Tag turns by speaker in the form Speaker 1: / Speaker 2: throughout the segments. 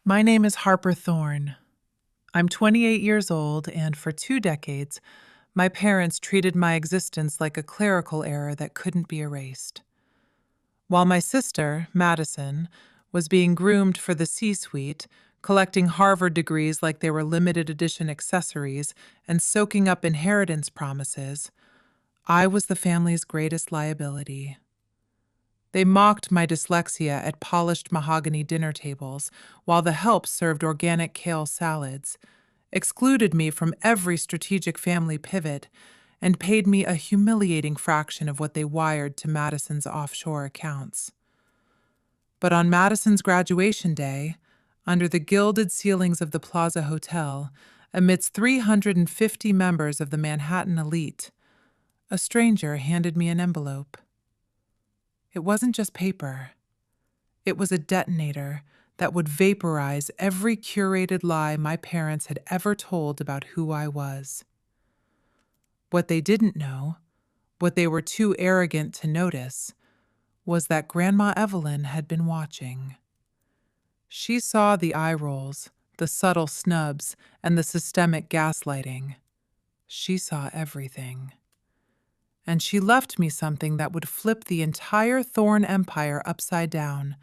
Speaker 1: My name is Harper Thorne. I'm 28 years old, and for 2 decades, my parents treated my existence like a clerical error that couldn't be erased. While my sister, Madison, was being groomed for the C-suite, collecting Harvard degrees like they were limited edition accessories and soaking up inheritance promises, I was the family's greatest liability. They mocked my dyslexia at polished mahogany dinner tables while the help served organic kale salads, excluded me from every strategic family pivot, and paid me a humiliating fraction of what they wired to Madison's offshore accounts. But on Madison's graduation day, under the gilded ceilings of the Plaza Hotel, amidst 350 members of the Manhattan elite, a stranger handed me an envelope. It wasn't just paper. It was a detonator that would vaporize every curated lie my parents had ever told about who I was. What they didn't know, what they were too arrogant to notice, was that Grandma Evelyn had been watching. She saw the eye rolls, the subtle snubs, and the systemic gaslighting. She saw everything. And she left me something that would flip the entire Thorne empire upside down,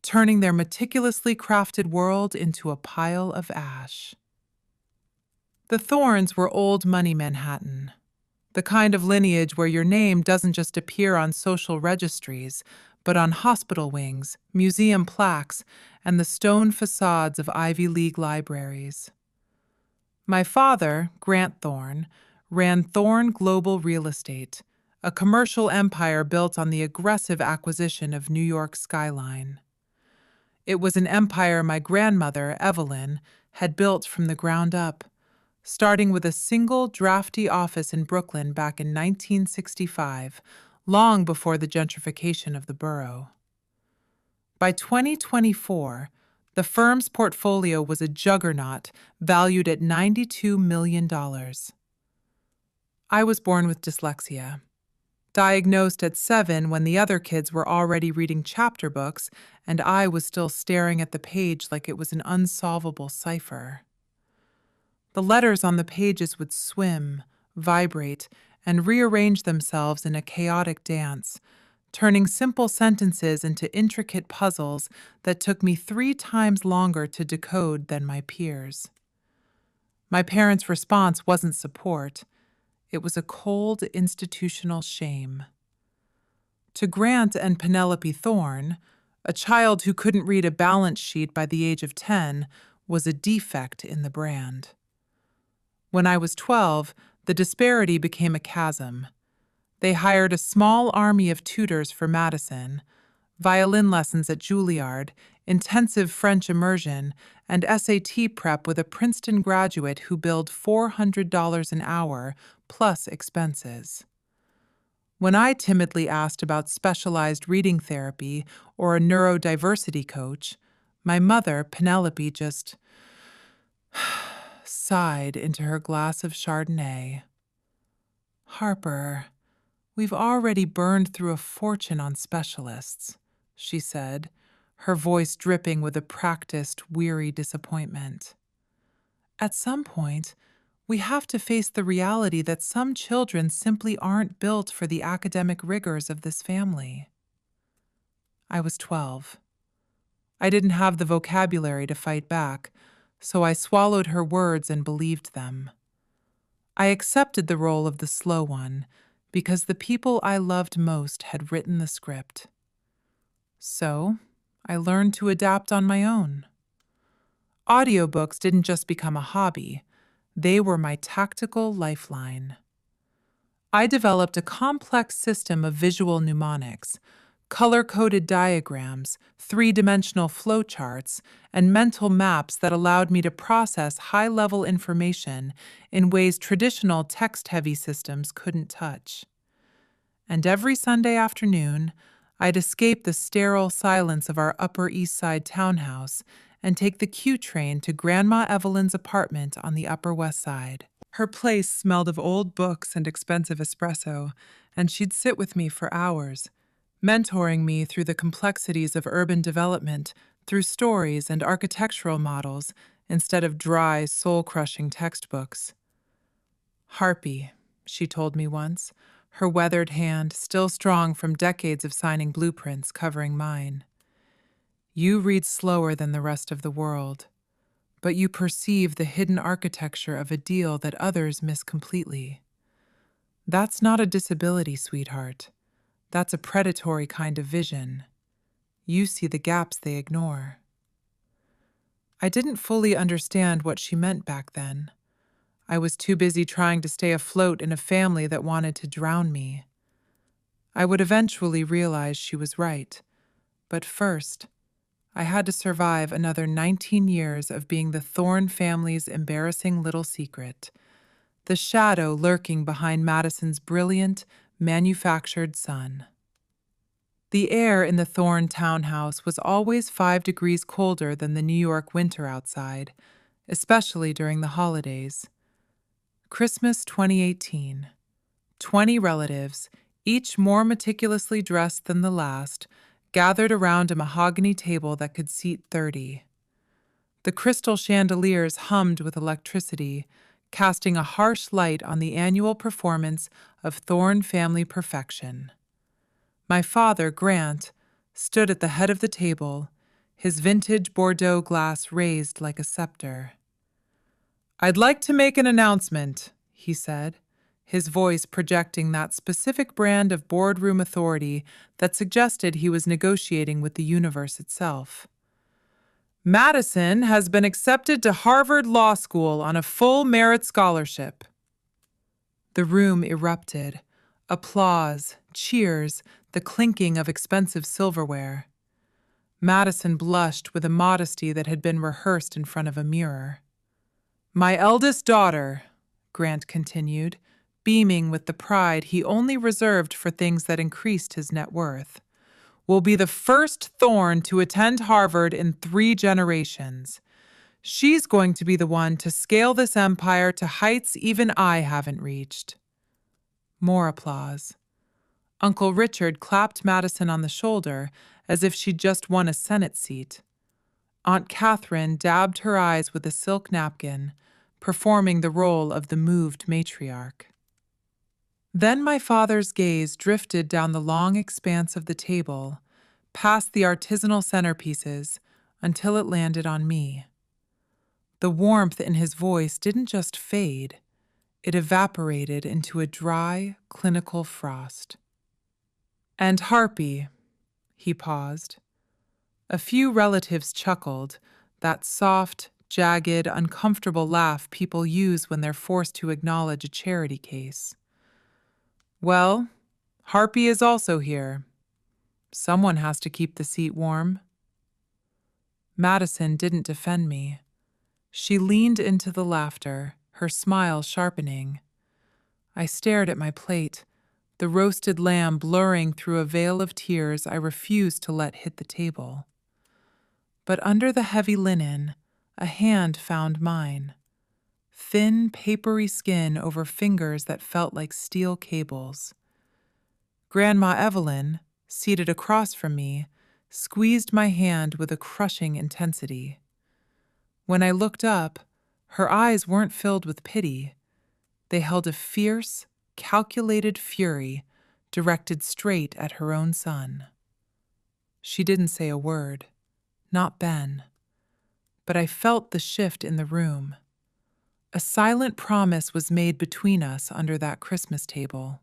Speaker 1: turning their meticulously crafted world into a pile of ash. The Thornes were old money Manhattan, the kind of lineage where your name doesn't just appear on social registries, but on hospital wings, museum plaques, and the stone facades of Ivy League libraries. My father, Grant Thorne, ran Thorne Global Real Estate, a commercial empire built on the aggressive acquisition of New York's skyline. It was an empire my grandmother, Evelyn, had built from the ground up, starting with a single drafty office in Brooklyn back in 1965, long before the gentrification of the borough. By 2024, the firm's portfolio was a juggernaut valued at $92 million. I was born with dyslexia, diagnosed at 7 when the other kids were already reading chapter books and I was still staring at the page like it was an unsolvable cipher. The letters on the pages would swim, vibrate, and rearrange themselves in a chaotic dance, turning simple sentences into intricate puzzles that took me 3 times longer to decode than my peers. My parents' response wasn't support. It was a cold institutional shame. To Grant and Penelope Thorne, a child who couldn't read a balance sheet by the age of 10 was a defect in the brand. When I was 12, the disparity became a chasm. They hired a small army of tutors for Madison, violin lessons at Juilliard, intensive French immersion, and SAT prep with a Princeton graduate who billed $400 an hour plus expenses. When I timidly asked about specialized reading therapy or a neurodiversity coach, my mother, Penelope, just sighed into her glass of Chardonnay. "Harper, we've already burned through a fortune on specialists," she said, her voice dripping with a practiced, weary disappointment. "At some point, we have to face the reality that some children simply aren't built for the academic rigors of this family." I was 12. I didn't have the vocabulary to fight back, so I swallowed her words and believed them. I accepted the role of the slow one because the people I loved most had written the script. So, I learned to adapt on my own. Audiobooks didn't just become a hobby, they were my tactical lifeline. I developed a complex system of visual mnemonics, color-coded diagrams, 3-dimensional flowcharts, and mental maps that allowed me to process high-level information in ways traditional text-heavy systems couldn't touch. And every Sunday afternoon, I'd escape the sterile silence of our Upper East Side townhouse and take the Q train to Grandma Evelyn's apartment on the Upper West Side. Her place smelled of old books and expensive espresso, and she'd sit with me for hours, mentoring me through the complexities of urban development through stories and architectural models instead of dry, soul-crushing textbooks. Harpy, she told me once, her weathered hand still strong from decades of signing blueprints covering mine. You read slower than the rest of the world, but you perceive the hidden architecture of a deal that others miss completely. That's not a disability, sweetheart. That's a predatory kind of vision. You see the gaps they ignore. I didn't fully understand what she meant back then. I was too busy trying to stay afloat in a family that wanted to drown me. I would eventually realize she was right, but first, I had to survive another 19 years of being the Thorne family's embarrassing little secret, the shadow lurking behind Madison's brilliant, manufactured sun. The air in the Thorne townhouse was always 5 degrees colder than the New York winter outside, especially during the holidays. Christmas 2018. 20 relatives, each more meticulously dressed than the last, gathered around a mahogany table that could seat 30. The crystal chandeliers hummed with electricity, casting a harsh light on the annual performance of Thorne family perfection. My father, Grant, stood at the head of the table, his vintage Bordeaux glass raised like a scepter. "I'd like to make an announcement," he said, his voice projecting that specific brand of boardroom authority that suggested he was negotiating with the universe itself. "Madison has been accepted to Harvard Law School on a full merit scholarship." The room erupted. Applause, cheers, the clinking of expensive silverware. Madison blushed with a modesty that had been rehearsed in front of a mirror. "My eldest daughter," Grant continued, beaming with the pride he only reserved for things that increased his net worth, "will be the first Thorne to attend Harvard in 3 generations. She's going to be the one to scale this empire to heights even I haven't reached." More applause. Uncle Richard clapped Madison on the shoulder as if she'd just won a Senate seat. Aunt Catherine dabbed her eyes with a silk napkin, performing the role of the moved matriarch. Then my father's gaze drifted down the long expanse of the table, past the artisanal centerpieces, until it landed on me. The warmth in his voice didn't just fade, it evaporated into a dry, clinical frost. "And Harpy," he paused. A few relatives chuckled, that soft, jagged, uncomfortable laugh people use when they're forced to acknowledge a charity case. "Well, Harpy is also here. Someone has to keep the seat warm." Madison didn't defend me. She leaned into the laughter, her smile sharpening. I stared at my plate, the roasted lamb blurring through a veil of tears I refused to let hit the table. But under the heavy linen, a hand found mine. Thin, papery skin over fingers that felt like steel cables. Grandma Evelyn, seated across from me, squeezed my hand with a crushing intensity. When I looked up, her eyes weren't filled with pity. They held a fierce, calculated fury directed straight at her own son. She didn't say a word, not Ben, but I felt the shift in the room. A silent promise was made between us under that Christmas table.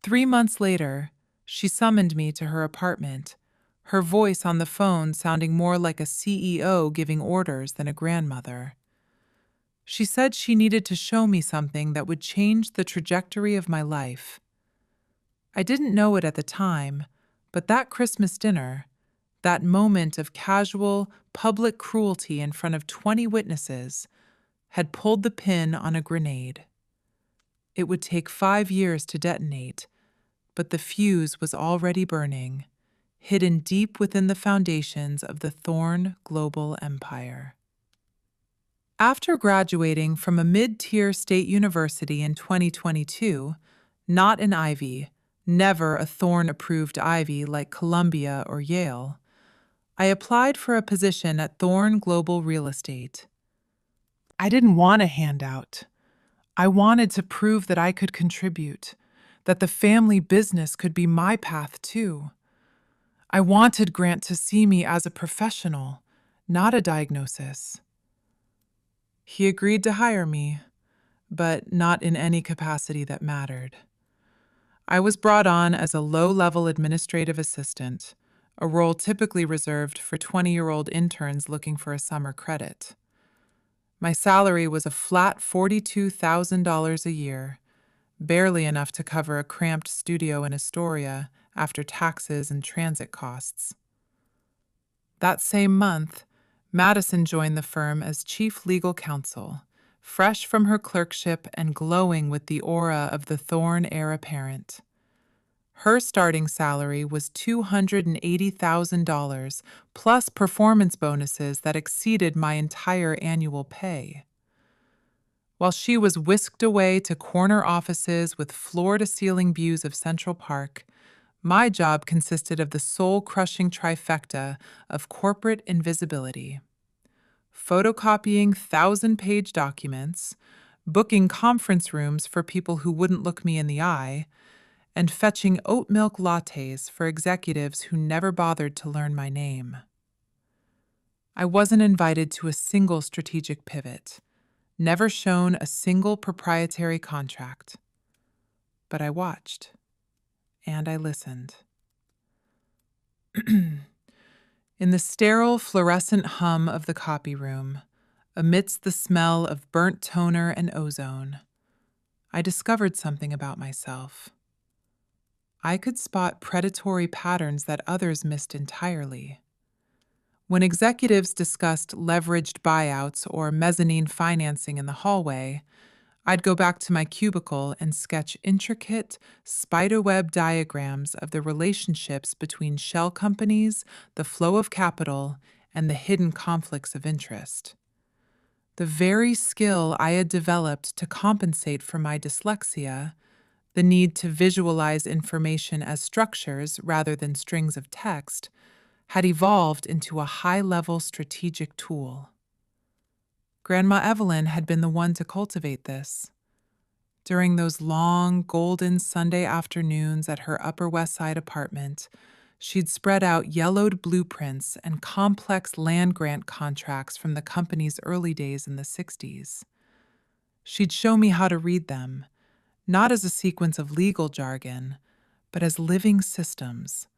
Speaker 1: 3 months later, she summoned me to her apartment, her voice on the phone sounding more like a CEO giving orders than a grandmother. She said she needed to show me something that would change the trajectory of my life. I didn't know it at the time, but that Christmas dinner, that moment of casual, public cruelty in front of 20 witnesses, had pulled the pin on a grenade. It would take 5 years to detonate, but the fuse was already burning, hidden deep within the foundations of the Thorne global empire. After graduating from a mid-tier state university in 2022, not an Ivy, never a Thorne-approved Ivy like Columbia or Yale, I applied for a position at Thorne Global Real Estate. I didn't want a handout. I wanted to prove that I could contribute, that the family business could be my path too. I wanted Grant to see me as a professional, not a diagnosis. He agreed to hire me, but not in any capacity that mattered. I was brought on as a low-level administrative assistant, a role typically reserved for 20-year-old interns looking for a summer credit. My salary was a flat $42,000 a year, barely enough to cover a cramped studio in Astoria after taxes and transit costs. That same month, Madison joined the firm as chief legal counsel, fresh from her clerkship and glowing with the aura of the Thorne heir apparent. Her starting salary was $280,000 plus performance bonuses that exceeded my entire annual pay. While she was whisked away to corner offices with floor-to-ceiling views of Central Park, my job consisted of the soul-crushing trifecta of corporate invisibility: photocopying 1,000-page documents, booking conference rooms for people who wouldn't look me in the eye, and fetching oat milk lattes for executives who never bothered to learn my name. I wasn't invited to a single strategic pivot, never shown a single proprietary contract. But I watched, and I listened. In the sterile, fluorescent hum of the copy room, amidst the smell of burnt toner and ozone, I discovered something about myself. I could spot predatory patterns that others missed entirely. When executives discussed leveraged buyouts or mezzanine financing in the hallway, I'd go back to my cubicle and sketch intricate, spiderweb diagrams of the relationships between shell companies, the flow of capital, and the hidden conflicts of interest. The very skill I had developed to compensate for my dyslexia, the need to visualize information as structures rather than strings of text, had evolved into a high-level strategic tool. Grandma Evelyn had been the one to cultivate this. During those long, golden Sunday afternoons at her Upper West Side apartment, she'd spread out yellowed blueprints and complex land grant contracts from the company's early days in the 60s. She'd show me how to read them, not as a sequence of legal jargon, but as living systems,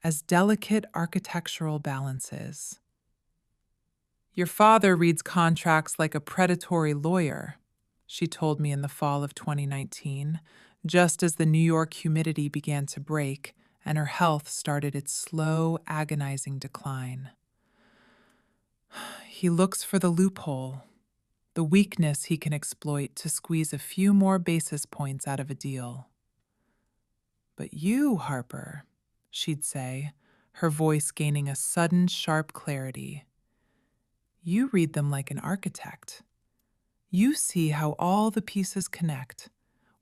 Speaker 1: as delicate architectural balances. "Your father reads contracts like a predatory lawyer," she told me in the fall of 2019, just as the New York humidity began to break and her health started its slow, agonizing decline. "He looks for the loophole, the weakness he can exploit to squeeze a few more basis points out of a deal." "But you, Harper," she'd say, her voice gaining a sudden, sharp clarity, "you read them like an architect. You see how all the pieces connect,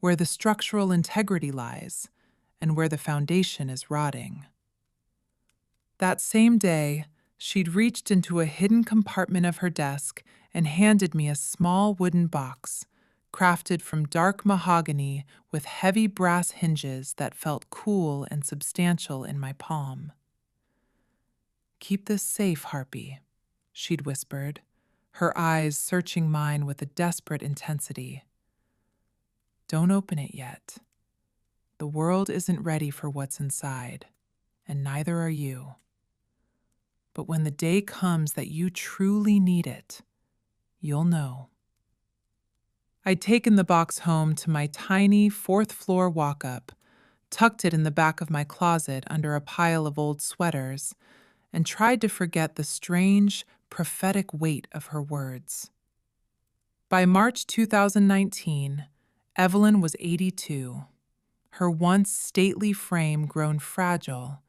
Speaker 1: where the structural integrity lies, and where the foundation is rotting." That same day, she'd reached into a hidden compartment of her desk and handed me a small wooden box, crafted from dark mahogany with heavy brass hinges that felt cool and substantial in my palm. "Keep this safe, Harpy," she'd whispered, her eyes searching mine with a desperate intensity. "Don't open it yet. The world isn't ready for what's inside, and neither are you. But when the day comes that you truly need it, you'll know." I'd taken the box home to my tiny fourth-floor walk-up, tucked it in the back of my closet under a pile of old sweaters, and tried to forget the strange, prophetic weight of her words. By March 2019, Evelyn was 82, her once stately frame grown fragile,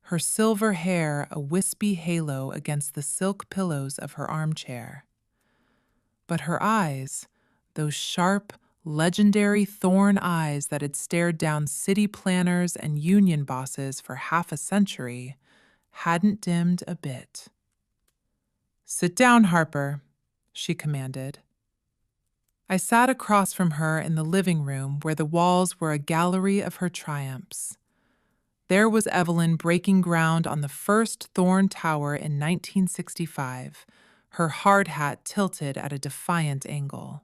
Speaker 1: her silver hair a wispy halo against the silk pillows of her armchair. But her eyes, those sharp, legendary Thorne eyes that had stared down city planners and union bosses for half a century, hadn't dimmed a bit. "Sit down, Harper," she commanded. I sat across from her in the living room where the walls were a gallery of her triumphs. There was Evelyn breaking ground on the first Thorn Tower in 1965, her hard hat tilted at a defiant angle.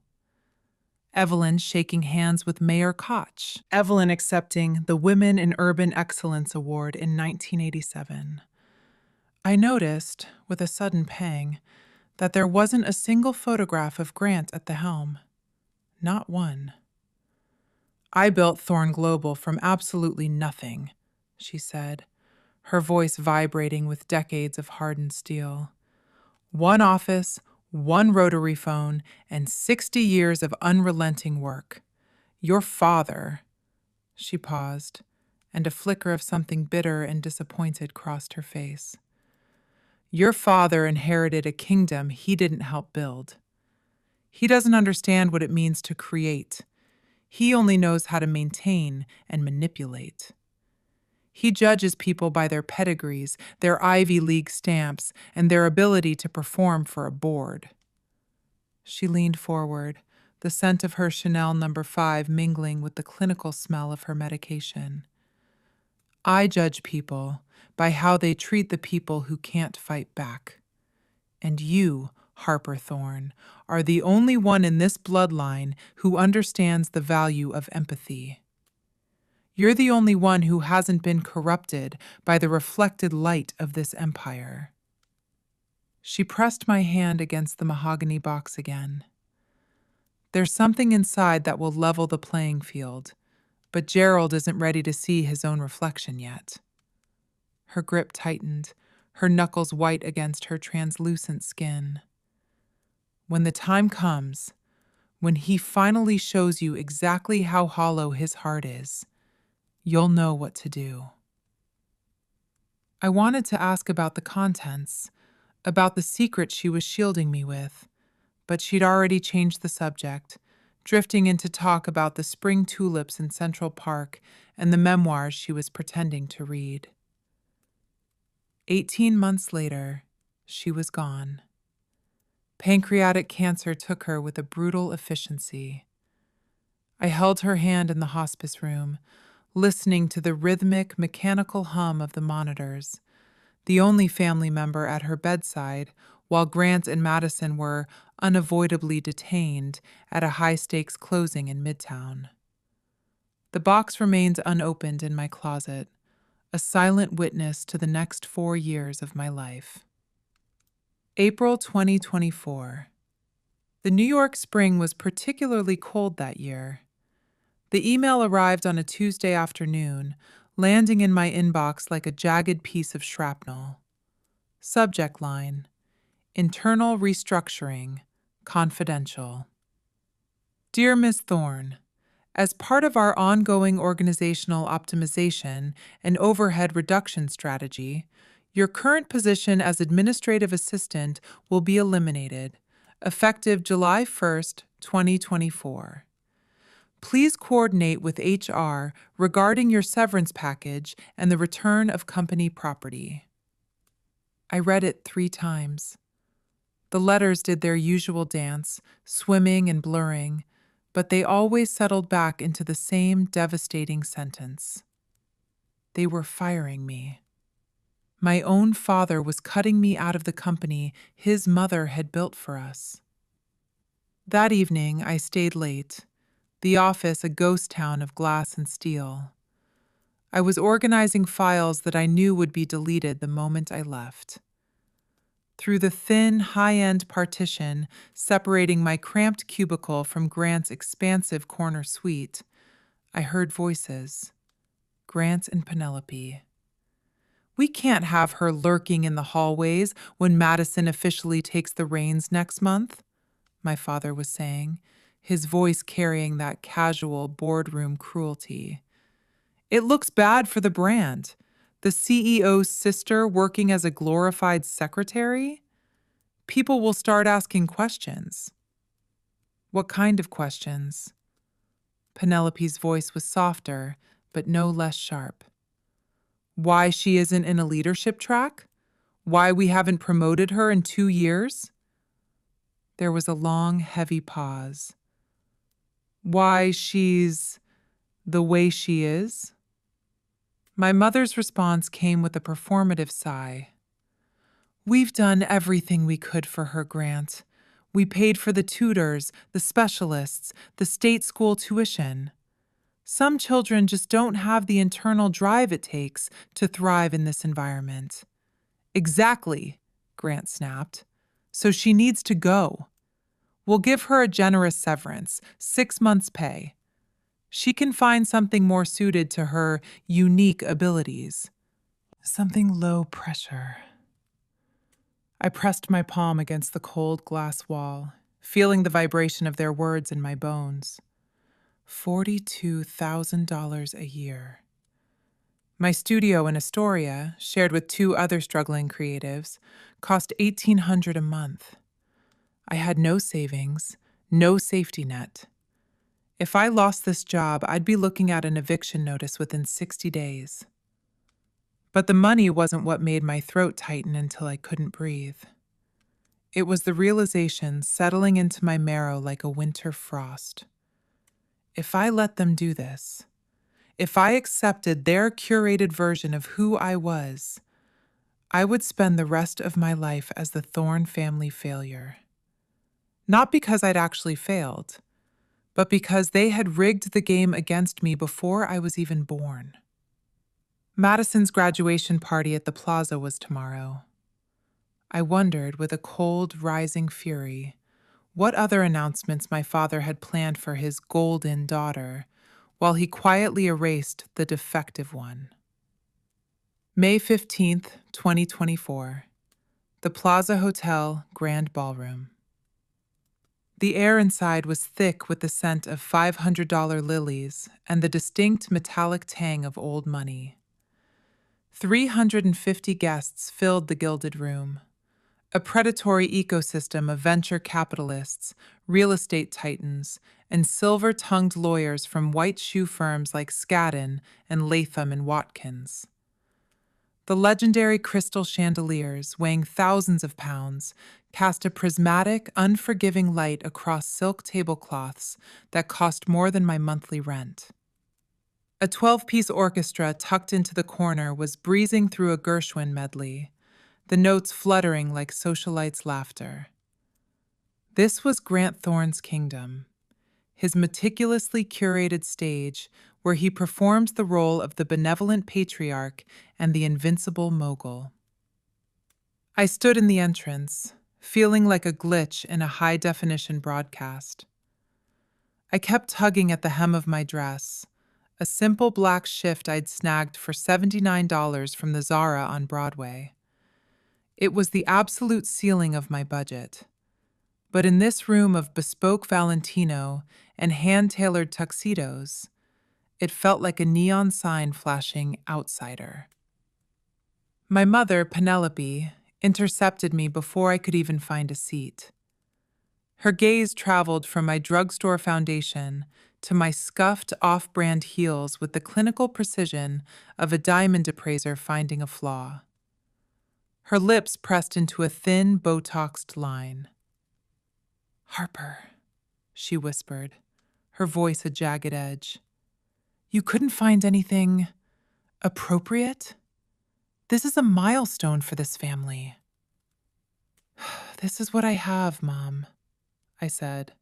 Speaker 1: Evelyn shaking hands with Mayor Koch. Evelyn accepting the Women in Urban Excellence Award in 1987. I noticed, with a sudden pang, that there wasn't a single photograph of Grant at the helm. Not one. "I built Thorn Global from absolutely nothing," she said, her voice vibrating with decades of hardened steel. "One office, one rotary phone, and 60 years of unrelenting work. Your father—" She paused, and a flicker of something bitter and disappointed crossed her face. "Your father inherited a kingdom he didn't help build. He doesn't understand what it means to create. He only knows how to maintain and manipulate. He judges people by their pedigrees, their Ivy League stamps, and their ability to perform for a board." She leaned forward, the scent of her Chanel No. 5 mingling with the clinical smell of her medication. "I judge people by how they treat the people who can't fight back. And you, Harper Thorne, are the only one in this bloodline who understands the value of empathy. You're the only one who hasn't been corrupted by the reflected light of this empire." She pressed my hand against the mahogany box again. "There's something inside that will level the playing field, but Gerald isn't ready to see his own reflection yet." Her grip tightened, her knuckles white against her translucent skin. "When the time comes, when he finally shows you exactly how hollow his heart is, you'll know what to do." I wanted to ask about the contents, about the secret she was shielding me with, but she'd already changed the subject, drifting into talk about the spring tulips in Central Park and the memoirs she was pretending to read. 18 months later, she was gone. Pancreatic cancer took her with a brutal efficiency. I held her hand in the hospice room, listening to the rhythmic, mechanical hum of the monitors, the only family member at her bedside, while Grant and Madison were unavoidably detained at a high-stakes closing in Midtown. The box remains unopened in my closet, a silent witness to the next 4 years of my life. April 2024. The New York spring was particularly cold that year. The email arrived on a Tuesday afternoon, landing in my inbox like a jagged piece of shrapnel. Subject line: Internal Restructuring, Confidential. Dear Ms. Thorne, as part of our ongoing organizational optimization and overhead reduction strategy, your current position as administrative assistant will be eliminated, effective July 1st, 2024. Please coordinate with HR regarding your severance package and the return of company property. I read it 3 times. The letters did their usual dance, swimming and blurring, but they always settled back into the same devastating sentence. They were firing me. My own father was cutting me out of the company his mother had built for us. That evening, I stayed late, the office a ghost town of glass and steel. I was organizing files that I knew would be deleted the moment I left. Through the thin, high-end partition separating my cramped cubicle from Grant's expansive corner suite, I heard voices. Grant and Penelope. "We can't have her lurking in the hallways when Madison officially takes the reins next month," my father was saying, his voice carrying that casual boardroom cruelty. "It looks bad for the brand. The CEO's sister working as a glorified secretary? People will start asking questions." "What kind of questions?" Penelope's voice was softer, but no less sharp. "Why she isn't in a leadership track? Why we haven't promoted her in 2 years? There was a long, heavy pause. Why she's the way she is? My mother's response came with a performative sigh. We've done everything we could for her, Grant. We paid for the tutors, the specialists, the state school tuition. Some children just don't have the internal drive it takes to thrive in this environment. Exactly, Grant snapped. So she needs to go. We'll give her a generous severance, 6 months' pay. She can find something more suited to her unique abilities. Something low pressure. I pressed my palm against the cold glass wall, feeling the vibration of their words in my bones. $42,000 a year. My studio in Astoria, shared with 2 other struggling creatives, cost $1,800 a month. I had no savings, no safety net. If I lost this job, I'd be looking at an eviction notice within 60 days. But the money wasn't what made my throat tighten until I couldn't breathe. It was the realization settling into my marrow like a winter frost. If I let them do this, if I accepted their curated version of who I was, I would spend the rest of my life as the Thorne family failure. Not because I'd actually failed, but because they had rigged the game against me before I was even born. Madison's graduation party at the plaza was tomorrow. I wondered, with a cold, rising fury, what other announcements my father had planned for his golden daughter, while he quietly erased the defective one. May 15th, 2024. The Plaza Hotel Grand Ballroom. The air inside was thick with the scent of $500 lilies and the distinct metallic tang of old money. 350 guests filled the gilded room, a predatory ecosystem of venture capitalists, real estate titans, and silver-tongued lawyers from white shoe firms like Skadden and Latham and Watkins. The legendary crystal chandeliers, weighing thousands of pounds, cast a prismatic, unforgiving light across silk tablecloths that cost more than my monthly rent. A 12-piece orchestra tucked into the corner was breezing through a Gershwin medley, the notes fluttering like socialites' laughter. This was Grant Thorne's kingdom, his meticulously curated stage where he performed the role of the benevolent patriarch and the invincible mogul. I stood in the entrance, feeling like a glitch in a high-definition broadcast. I kept tugging at the hem of my dress, a simple black shift I'd snagged for $79 from the Zara on Broadway. It was the absolute ceiling of my budget. But in this room of bespoke Valentino and hand-tailored tuxedos, it felt like a neon sign flashing outsider. My mother, Penelope, intercepted me before I could even find a seat. Her gaze traveled from my drugstore foundation to my scuffed off-brand heels with the clinical precision of a diamond appraiser finding a flaw. Her lips pressed into a thin, Botoxed line. "Harper," she whispered, her voice a jagged edge. "You couldn't find anything appropriate? This is a milestone for this family." "This is what I have, Mom," I said,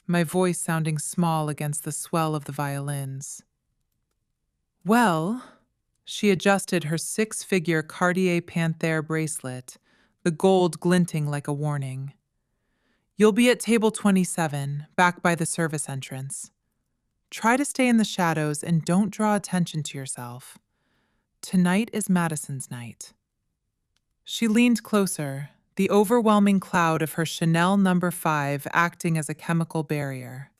Speaker 1: my voice sounding small against the swell of the violins. "Well," she adjusted her 6-figure Cartier Panthère bracelet, the gold glinting like a warning. "You'll be at table 27, back by the service entrance. Try to stay in the shadows and don't draw attention to yourself. Tonight is Madison's night." She leaned closer, the overwhelming cloud of her Chanel No. 5 acting as a chemical barrier.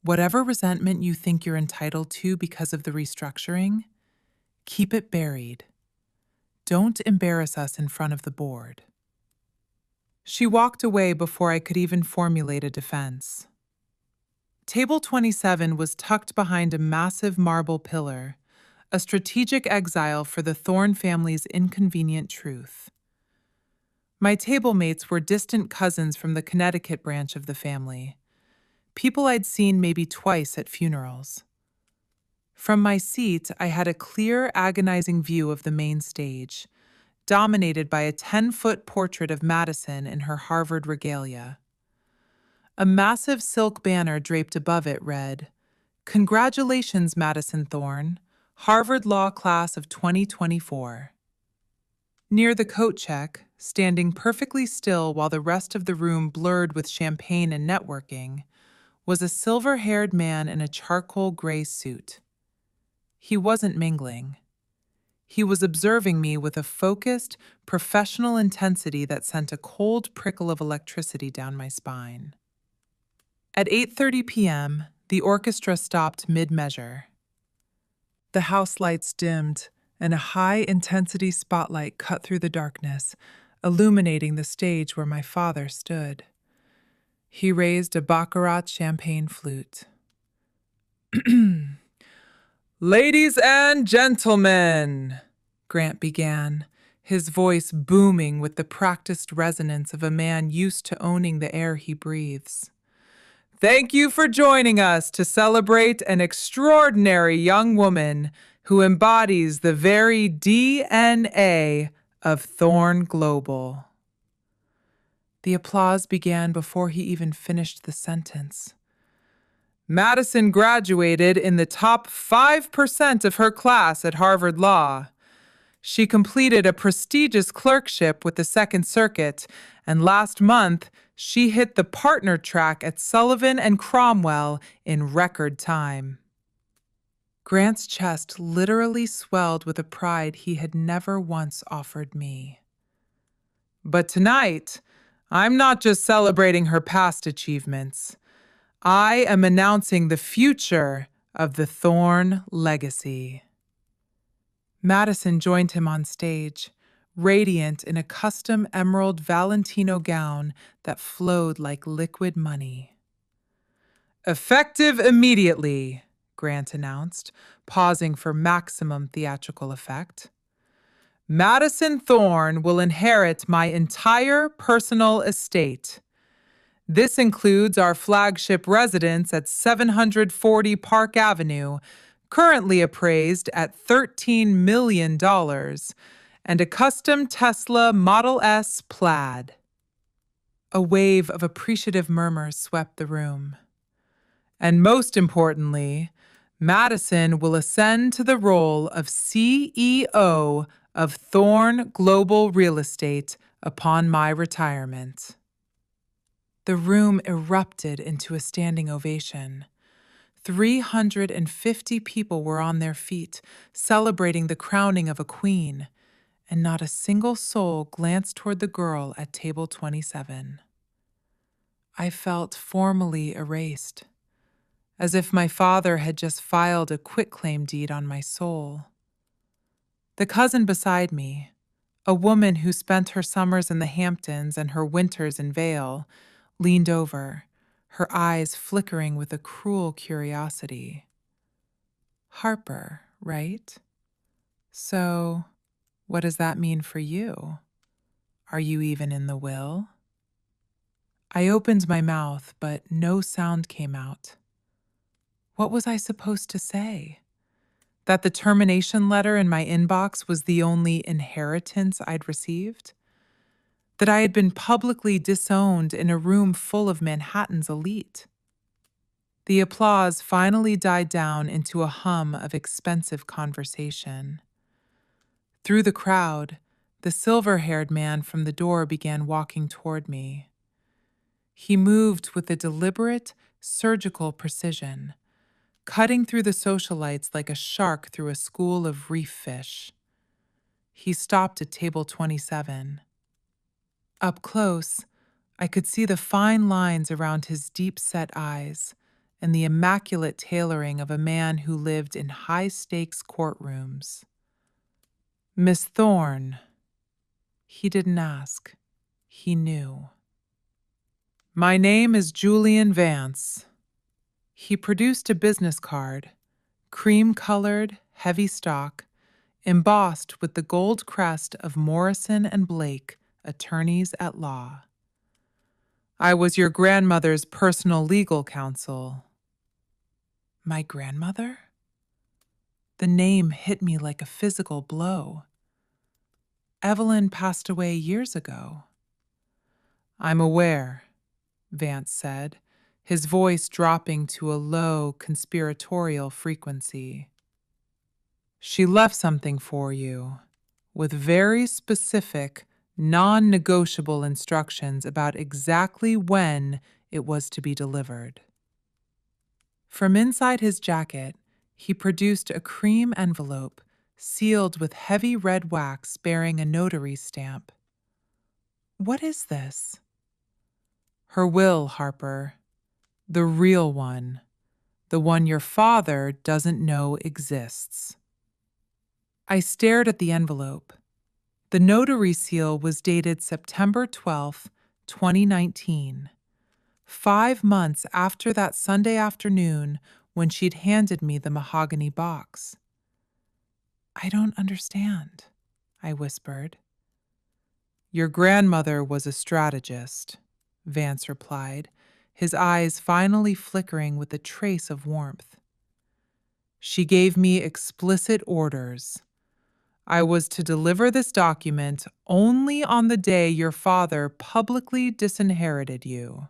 Speaker 1: "Whatever resentment you think you're entitled to because of the restructuring, keep it buried. Don't embarrass us in front of the board." She walked away before I could even formulate a defense. Table 27 was tucked behind a massive marble pillar, a strategic exile for the Thorne family's inconvenient truth. My table mates were distant cousins from the Connecticut branch of the family, people I'd seen maybe twice at funerals. From my seat, I had a clear, agonizing view of the main stage, dominated by a 10-foot portrait of Madison in her Harvard regalia. A massive silk banner draped above it read, "Congratulations, Madison Thorne, Harvard Law Class of 2024. Near the coat check, standing perfectly still while the rest of the room blurred with champagne and networking, was a silver-haired man in a charcoal gray suit. He wasn't mingling. He was observing me with a focused, professional intensity that sent a cold prickle of electricity down my spine. At 8:30 p.m., the orchestra stopped mid-measure. The house lights dimmed, and a high-intensity spotlight cut through the darkness, illuminating the stage where my father stood. He raised a baccarat champagne flute. "Ladies and gentlemen," Grant began, his voice booming with the practiced resonance of a man used to owning the air he breathes. "Thank you for joining us to celebrate an extraordinary young woman who embodies the very DNA of Thorne Global." The applause began before he even finished the sentence. "Madison graduated in the top 5% of her class at Harvard Law. She completed a prestigious clerkship with the Second Circuit, and last month, she hit the partner track at Sullivan and Cromwell in record time." Grant's chest literally swelled with a pride he had never once offered me. "But tonight, I'm not just celebrating her past achievements. I am announcing the future of the Thorne legacy." Madison joined him on stage, radiant in a custom emerald Valentino gown that flowed like liquid money. "Effective immediately," Grant announced, pausing for maximum theatrical effect. "Madison Thorne will inherit my entire personal estate. This includes our flagship residence at 740 Park Avenue, currently appraised at $13 million, and a custom Tesla Model S Plaid." A wave of appreciative murmurs swept the room. "And most importantly, Madison will ascend to the role of CEO of Thorne Global Real Estate upon my retirement." The room erupted into a standing ovation. 350 people were on their feet, celebrating the crowning of a queen, and not a single soul glanced toward the girl at table 27. I felt formally erased, as if my father had just filed a quitclaim deed on my soul. The cousin beside me, a woman who spent her summers in the Hamptons and her winters in Vale, leaned over, her eyes flickering with a cruel curiosity. "Harper, right? So, what does that mean for you? Are you even in the will?" I opened my mouth, but no sound came out. What was I supposed to say? That the termination letter in my inbox was the only inheritance I'd received? That I had been publicly disowned in a room full of Manhattan's elite? The applause finally died down into a hum of expensive conversation. Through the crowd, the silver-haired man from the door began walking toward me. He moved with a deliberate, surgical precision, cutting through the socialites like a shark through a school of reef fish. He stopped at table 27. Up close, I could see the fine lines around his deep-set eyes and the immaculate tailoring of a man who lived in high-stakes courtrooms. "Miss Thorne." He didn't ask. He knew. "My name is Julian Vance." He produced a business card, cream-colored, heavy stock, embossed with the gold crest of Morrison and Blake attorneys at law. I was your grandmother's personal legal counsel. My grandmother? The name hit me like a physical blow. Evelyn passed away years ago. I'm aware, Vance said, his voice dropping to a low, conspiratorial frequency. She left something for you, with very specific, non-negotiable instructions about exactly when it was to be delivered. From inside his jacket, he produced a cream envelope sealed with heavy red wax bearing a notary's stamp. What is this? Her will, Harper. The real one. The one your father doesn't know exists. I stared at the envelope. The notary seal was dated September 12, 2019, 5 months after that Sunday afternoon when she'd handed me the mahogany box. I don't understand, I whispered. Your grandmother was a strategist, Vance replied, his eyes finally flickering with a trace of warmth. She gave me explicit orders. I was to deliver this document only on the day your father publicly disinherited you.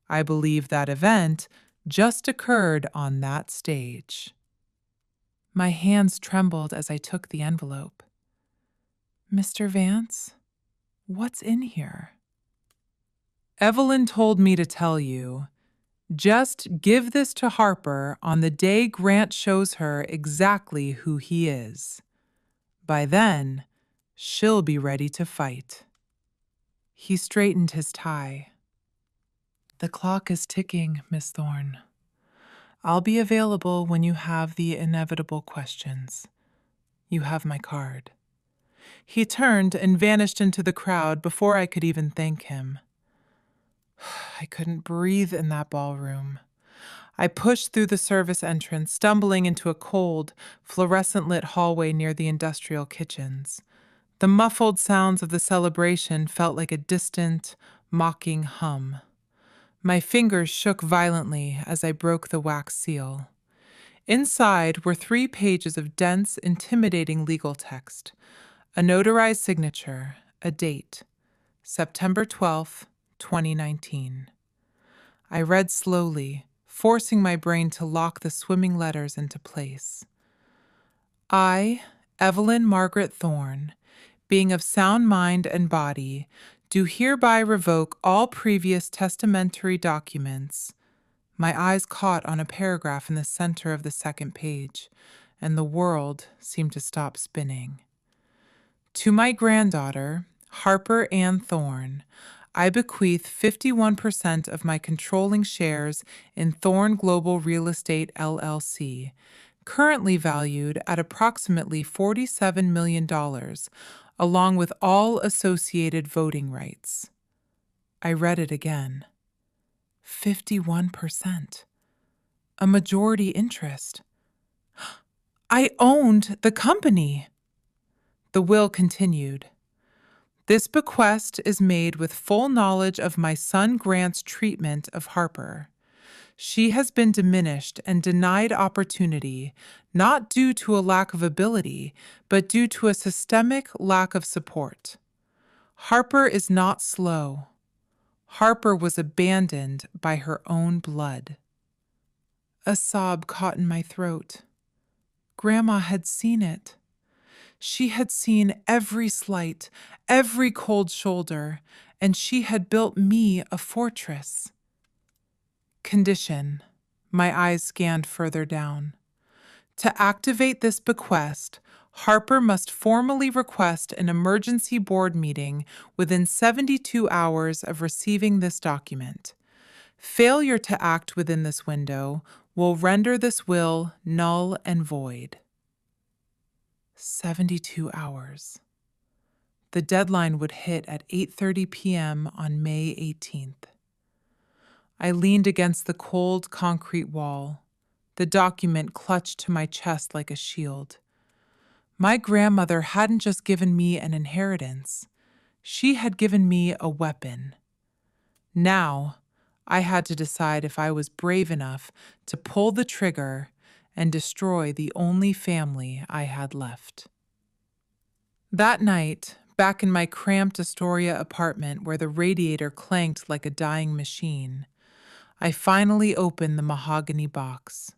Speaker 1: I believe that event just occurred on that stage. My hands trembled as I took the envelope. Mr. Vance, what's in here? Evelyn told me to tell you, just give this to Harper on the day Grant shows her exactly who he is. By then, she'll be ready to fight. He straightened his tie. The clock is ticking, Miss Thorne. I'll be available when you have the inevitable questions. You have my card. He turned and vanished into the crowd before I could even thank him. I couldn't breathe in that ballroom. I pushed through the service entrance, stumbling into a cold, fluorescent-lit hallway near the industrial kitchens. The muffled sounds of the celebration felt like a distant, mocking hum. My fingers shook violently as I broke the wax seal. Inside were 3 pages of dense, intimidating legal text, a notarized signature, a date, September 12, 2019. I read slowly, forcing my brain to lock the swimming letters into place. I, Evelyn Margaret Thorne, being of sound mind and body, do hereby revoke all previous testamentary documents. My eyes caught on a paragraph in the center of the second page, and the world seemed to stop spinning. To my granddaughter, Harper Ann Thorne, I bequeath 51% of my controlling shares in Thorne Global Real Estate LLC, currently valued at approximately $47 million, along with all associated voting rights. I read it again. 51%. A majority interest. I owned the company. The will continued. This bequest is made with full knowledge of my son Grant's treatment of Harper. She has been diminished and denied opportunity, not due to a lack of ability, but due to a systemic lack of support. Harper is not slow. Harper was abandoned by her own blood. A sob caught in my throat. Grandma had seen it. She had seen every slight, every cold shoulder, and she had built me a fortress. Condition. My eyes scanned further down. To activate this bequest, Harper must formally request an emergency board meeting within 72 hours of receiving this document. Failure to act within this window will render this will null and void. 72 hours. The deadline would hit at 8:30 p.m. on May 18th. I leaned against the cold concrete wall, the document clutched to my chest like a shield. My grandmother hadn't just given me an inheritance. She had given me a weapon. Now, I had to decide if I was brave enough to pull the trigger and destroy the only family I had left. That night, back in my cramped Astoria apartment where the radiator clanked like a dying machine, I finally opened the mahogany box.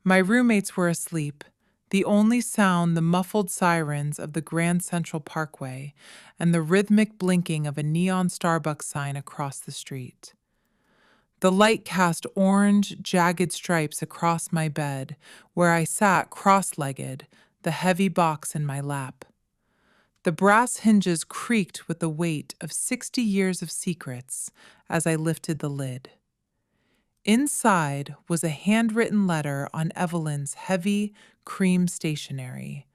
Speaker 1: My roommates were asleep, the only sound the muffled sirens of the Grand Central Parkway and the rhythmic blinking of a neon Starbucks sign across the street. The light cast orange, jagged stripes across my bed, where I sat cross-legged, the heavy box in my lap. The brass hinges creaked with the weight of 60 years of secrets as I lifted the lid. Inside was a handwritten letter on Evelyn's heavy, cream stationery,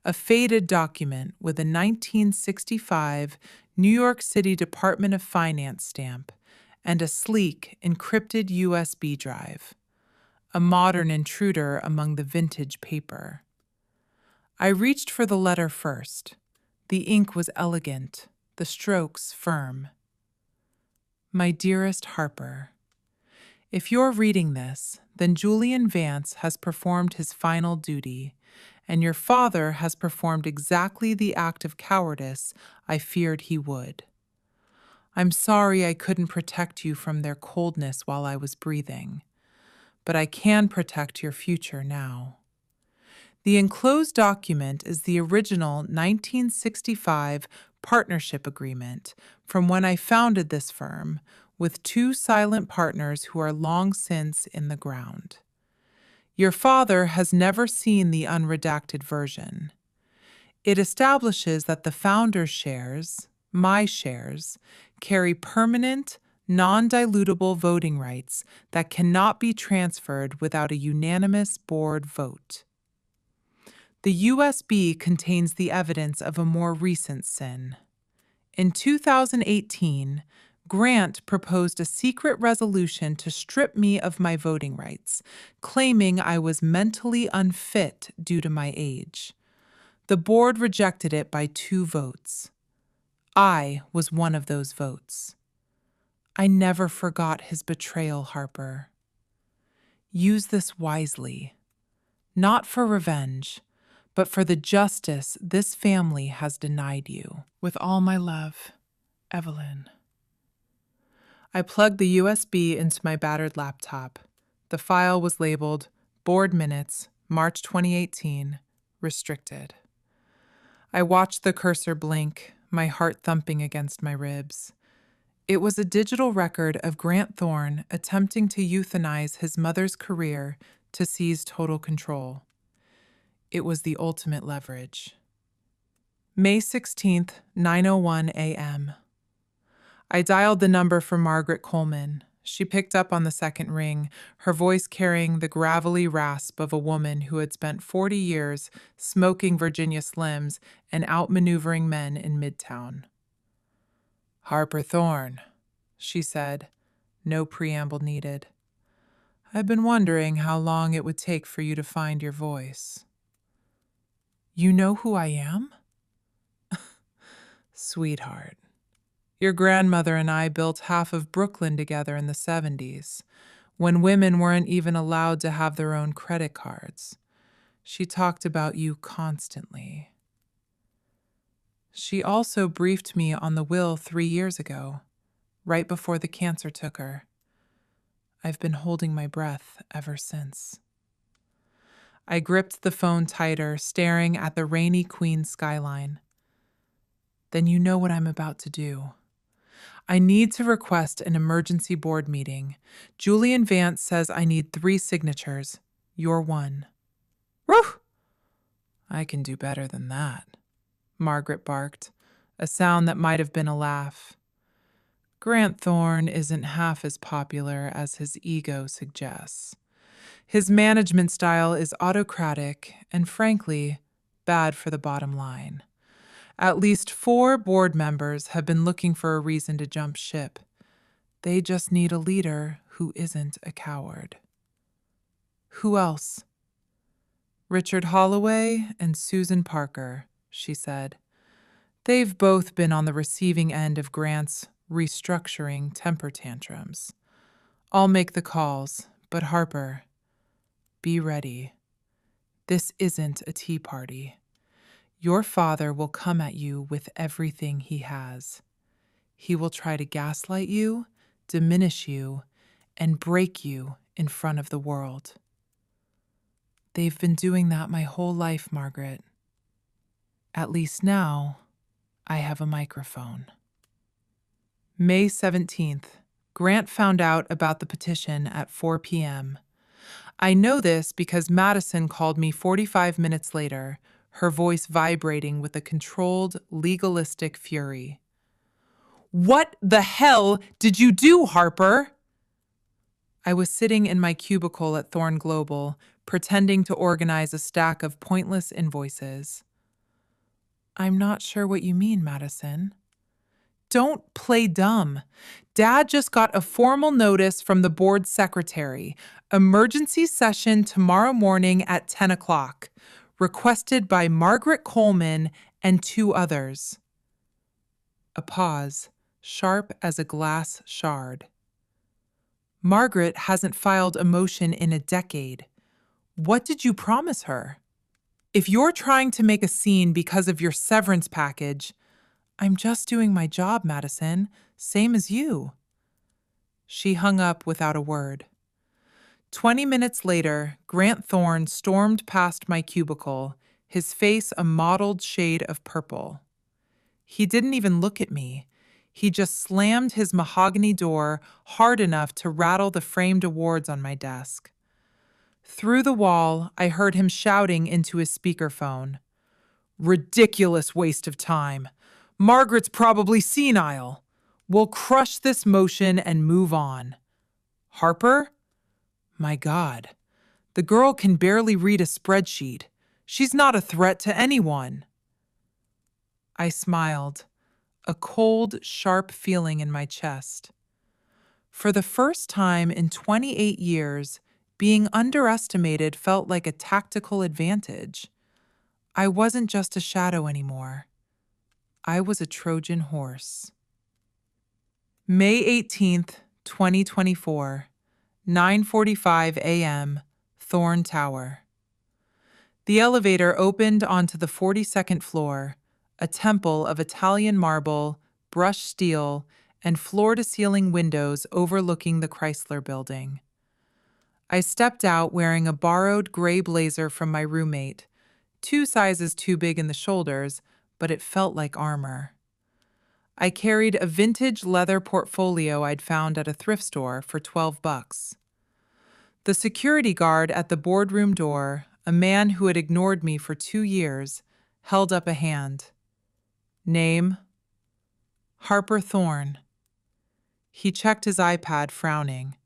Speaker 1: a faded document with a 1965 New York City Department of Finance stamp and a sleek, encrypted USB drive, a modern intruder among the vintage paper. I reached for the letter first. The ink was elegant, the strokes firm. My dearest Harper, if you're reading this, then Julian Vance has performed his final duty, and your father has performed exactly the act of cowardice I feared he would. I'm sorry I couldn't protect you from their coldness while I was breathing, but I can protect your future now. The enclosed document is the original 1965 partnership agreement from when I founded this firm, with two silent partners who are long since in the ground. Your father has never seen the unredacted version. It establishes that the founder's shares, my shares, carry permanent, non-dilutable voting rights that cannot be transferred without a unanimous board vote. The USB contains the evidence of a more recent sin. In 2018, Grant proposed a secret resolution to strip me of my voting rights, claiming I was mentally unfit due to my age. The board rejected it by 2 votes. I was one of those votes. I never forgot his betrayal, Harper. Use this wisely, not for revenge, but for the justice this family has denied you. With all my love, Evelyn. I plugged the USB into my battered laptop. The file was labeled Board Minutes, March 2018, Restricted. I watched the cursor blink, my heart thumping against my ribs. It was a digital record of Grant Thorne attempting to euthanize his mother's career to seize total control. It was the ultimate leverage. May 16th, 9:01 a.m. I dialed the number for Margaret Coleman. She picked up on the second ring, her voice carrying the gravelly rasp of a woman who had spent 40 years smoking Virginia Slims and outmaneuvering men in Midtown. Harper Thorne, she said, no preamble needed. I've been wondering how long it would take for you to find your voice. You know who I am? Sweetheart. Your grandmother and I built half of Brooklyn together in the 70s, when women weren't even allowed to have their own credit cards. She talked about you constantly. She also briefed me on the will 3 years ago, right before the cancer took her. I've been holding my breath ever since. I gripped the phone tighter, staring at the rainy Queens skyline. Then you know what I'm about to do. I need to request an emergency board meeting. Julian Vance says I need 3 signatures. You're one. Whew! I can do better than that, Margaret barked, a sound that might have been a laugh. Grant Thorne isn't half as popular as his ego suggests. His management style is autocratic and, frankly, bad for the bottom line. At least 4 board members have been looking for a reason to jump ship. They just need a leader who isn't a coward. Who else? Richard Holloway and Susan Parker, she said. They've both been on the receiving end of Grant's restructuring temper tantrums. I'll make the calls, but Harper, be ready. This isn't a tea party. Your father will come at you with everything he has. He will try to gaslight you, diminish you, and break you in front of the world. They've been doing that my whole life, Margaret. At least now, I have a microphone. May 17th. Grant found out about the petition at 4 p.m. I know this because Madison called me 45 minutes later, her voice vibrating with a controlled, legalistic fury. "What the hell did you do, Harper?" I was sitting in my cubicle at Thorne Global, pretending to organize a stack of pointless invoices. "I'm not sure what you mean, Madison." "Don't play dumb. Dad just got a formal notice from the board secretary. Emergency session tomorrow morning at 10 o'clock. Requested by Margaret Coleman and 2 others. A pause, sharp as a glass shard. Margaret hasn't filed a motion in a decade. What did you promise her? If you're trying to make a scene because of your severance package, I'm just doing my job, Madison, same as you." She hung up without a word. 20 minutes later, Grant Thorne stormed past my cubicle, his face a mottled shade of purple. He didn't even look at me. He just slammed his mahogany door hard enough to rattle the framed awards on my desk. Through the wall, I heard him shouting into his speakerphone. "Ridiculous waste of time. Margaret's probably senile. We'll crush this motion and move on. Harper? My God, the girl can barely read a spreadsheet. She's not a threat to anyone." I smiled, a cold, sharp feeling in my chest. For the first time in 28 years, being underestimated felt like a tactical advantage. I wasn't just a shadow anymore. I was a Trojan horse. May 18th, 2024, 9:45 a.m., Thorne Tower. The elevator opened onto the 42nd floor, a temple of Italian marble, brushed steel, and floor-to-ceiling windows overlooking the Chrysler Building. I stepped out wearing a borrowed gray blazer from my roommate, 2 sizes too big in the shoulders, but it felt like armor. I carried a vintage leather portfolio I'd found at a thrift store for $12. The security guard at the boardroom door, a man who had ignored me for 2 years, held up a hand. "Name?" "Harper Thorne." He checked his iPad, frowning.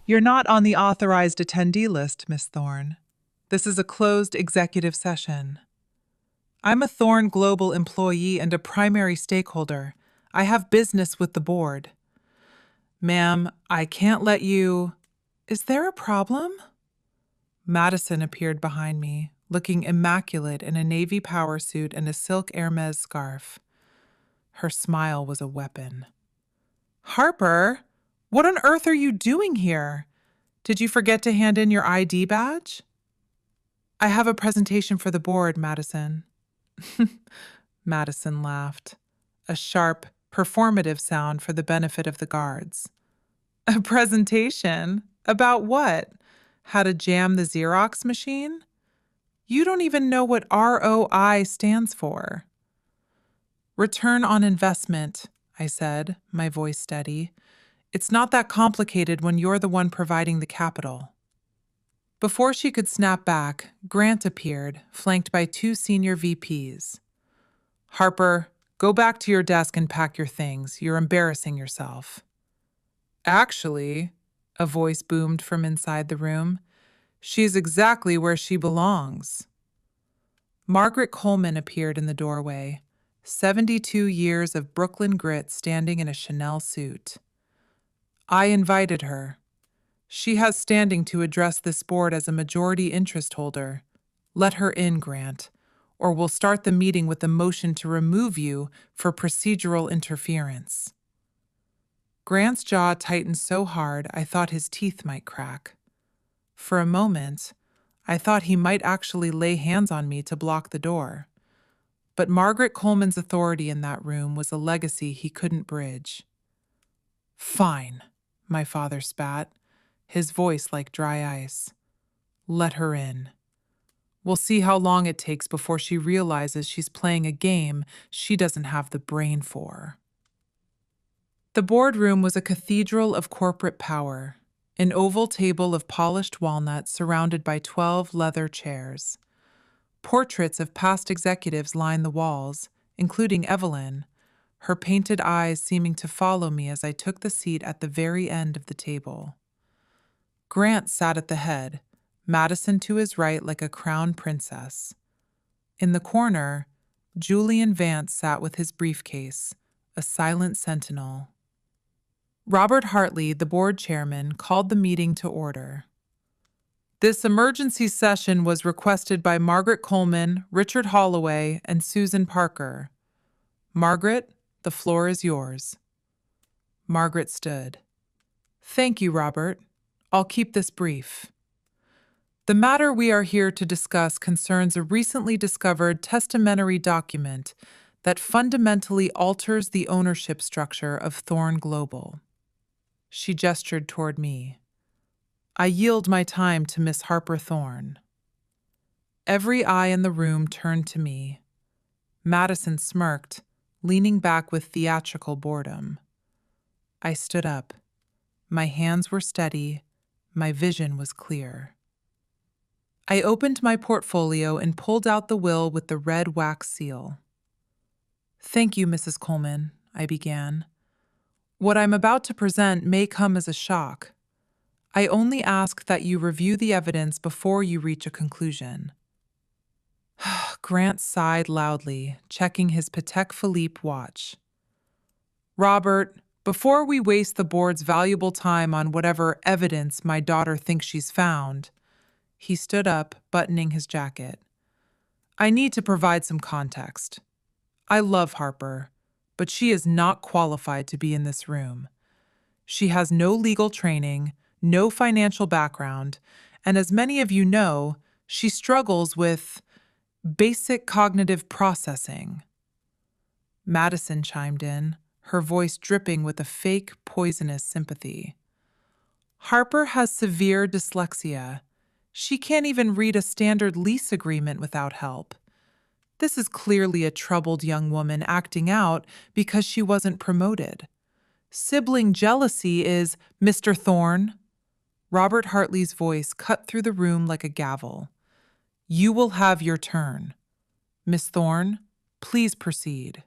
Speaker 1: "You're not on the authorized attendee list, Miss Thorne. This is a closed executive session." "I'm a Thorne Global employee and a primary stakeholder. I have business with the board." "Ma'am, I can't let you—" "Is there a problem?" Madison appeared behind me, looking immaculate in a navy power suit and a silk Hermes scarf. Her smile was a weapon. "Harper, what on earth are you doing here? Did you forget to hand in your ID badge?" "I have a presentation for the board, Madison." Madison laughed, a sharp, performative sound for the benefit of the guards. "A presentation? About what? How to jam the Xerox machine? You don't even know what ROI stands for." "Return on investment," I said, my voice steady. "It's not that complicated when you're the one providing the capital." Before she could snap back, Grant appeared, flanked by 2 senior VPs. "Harper, go back to your desk and pack your things. You're embarrassing yourself." "Actually," a voice boomed from inside the room, "she's exactly where she belongs." Margaret Coleman appeared in the doorway, 72 years of Brooklyn grit standing in a Chanel suit. "I invited her. She has standing to address this board as a majority interest holder. Let her in, Grant, or we'll start the meeting with a motion to remove you for procedural interference." Grant's jaw tightened so hard I thought his teeth might crack. For a moment, I thought he might actually lay hands on me to block the door. But Margaret Coleman's authority in that room was a legacy he couldn't bridge. "Fine," my father spat, his voice like dry ice. "Let her in. We'll see how long it takes before she realizes she's playing a game she doesn't have the brain for." The boardroom was a cathedral of corporate power, an oval table of polished walnut surrounded by 12 leather chairs. Portraits of past executives lined the walls, including Evelyn, her painted eyes seeming to follow me as I took the seat at the very end of the table. Grant sat at the head, Madison to his right like a crowned princess. In the corner, Julian Vance sat with his briefcase, a silent sentinel. Robert Hartley, the board chairman, called the meeting to order. "This emergency session was requested by Margaret Coleman, Richard Holloway, and Susan Parker. Margaret, the floor is yours." Margaret stood. "Thank you, Robert. I'll keep this brief. The matter we are here to discuss concerns a recently discovered testamentary document that fundamentally alters the ownership structure of Thorne Global." She gestured toward me. "I yield my time to Miss Harper Thorne." Every eye in the room turned to me. Madison smirked, leaning back with theatrical boredom. I stood up. My hands were steady. My vision was clear. I opened my portfolio and pulled out the will with the red wax seal. "Thank you, Mrs. Coleman," I began. "What I'm about to present may come as a shock. I only ask that you review the evidence before you reach a conclusion." Grant sighed loudly, checking his Patek Philippe watch. "Robert, before we waste the board's valuable time on whatever evidence my daughter thinks she's found," he stood up, buttoning his jacket, "I need to provide some context. I love Harper, but she is not qualified to be in this room. She has no legal training, no financial background, and as many of you know, she struggles with basic cognitive processing." Madison chimed in, her voice dripping with a fake, poisonous sympathy. "Harper has severe dyslexia. She can't even read a standard lease agreement without help. This is clearly a troubled young woman acting out because she wasn't promoted. Sibling jealousy is, Mr. Thorne." Robert Hartley's voice cut through the room like a gavel. "You will have your turn. Miss Thorne, please proceed."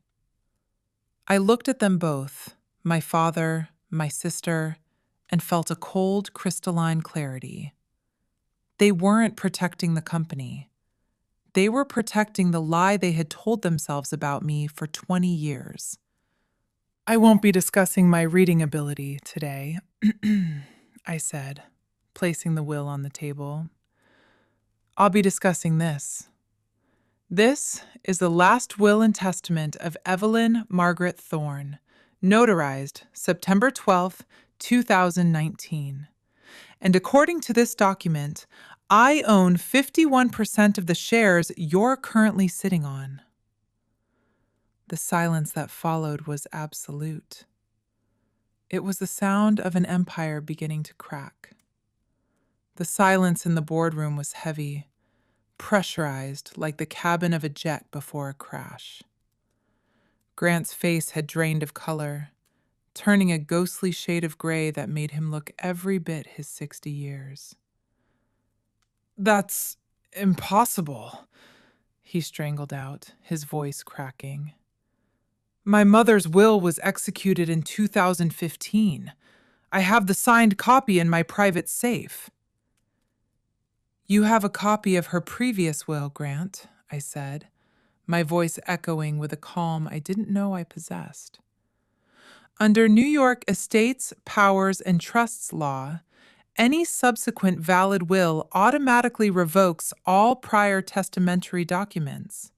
Speaker 1: I looked at them both, my father, my sister, and felt a cold, crystalline clarity. They weren't protecting the company. They were protecting the lie they had told themselves about me for 20 years. "I won't be discussing my reading ability today," I said, placing the will on the table. "I'll be discussing this. This is the last will and testament of Evelyn Margaret Thorne, notarized September 12th, 2019. And according to this document, I own 51% of the shares you're currently sitting on." The silence that followed was absolute. It was the sound of an empire beginning to crack. The silence in the boardroom was heavy, pressurized like the cabin of a jet before a crash. Grant's face had drained of color, turning a ghostly shade of gray that made him look every bit his 60 years. "That's impossible," he strangled out, his voice cracking. "My mother's will was executed in 2015. I have the signed copy in my private safe." "You have a copy of her previous will, Grant," I said, my voice echoing with a calm I didn't know I possessed. "Under New York Estates, Powers, and Trusts law, any subsequent valid will automatically revokes all prior testamentary documents.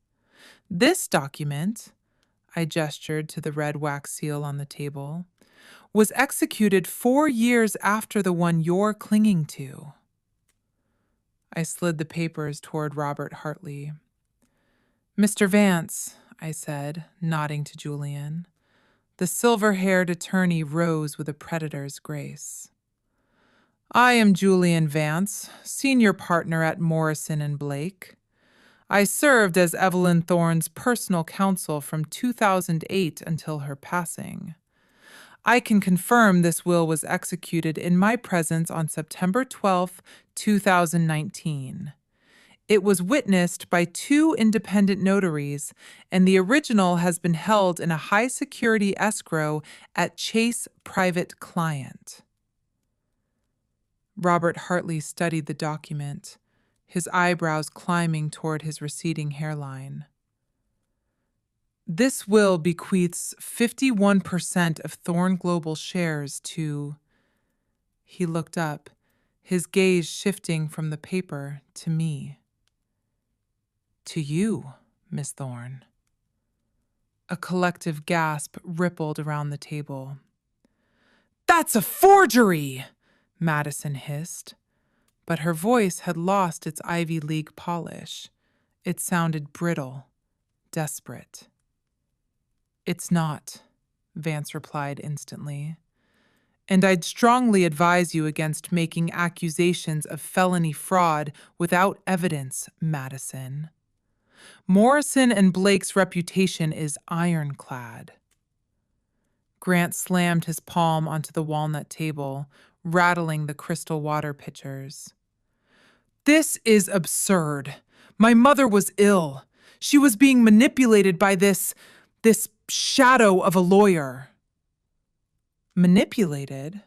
Speaker 1: This document, I gestured to the red wax seal on the table, was executed 4 years after the one you're clinging to. I slid the papers toward Robert Hartley. Mr. Vance, I said, nodding to Julian. The silver-haired attorney rose with a predator's grace. I am Julian Vance, senior partner at Morrison and Blake. I served as Evelyn Thorne's personal counsel from 2008 until her passing. I can confirm this will was executed in my presence on September 12, 2019. It was witnessed by 2 independent notaries, and the original has been held in a high-security escrow at Chase Private Client. Robert Hartley studied the document, his eyebrows climbing toward his receding hairline. This will bequeaths 51% of Thorne Global shares to... He looked up, his gaze shifting from the paper to me. To you, Miss Thorne. A collective gasp rippled around the table. That's a forgery! Madison hissed, but her voice had lost its Ivy League polish. It sounded brittle, desperate. It's not, Vance replied instantly. And I'd strongly advise you against making accusations of felony fraud without evidence, Madison. Morrison and Blake's reputation is ironclad. Grant slammed his palm onto the walnut table, rattling the crystal water pitchers. This is absurd. My mother was ill. She was being manipulated by this shadow of a lawyer. Manipulated?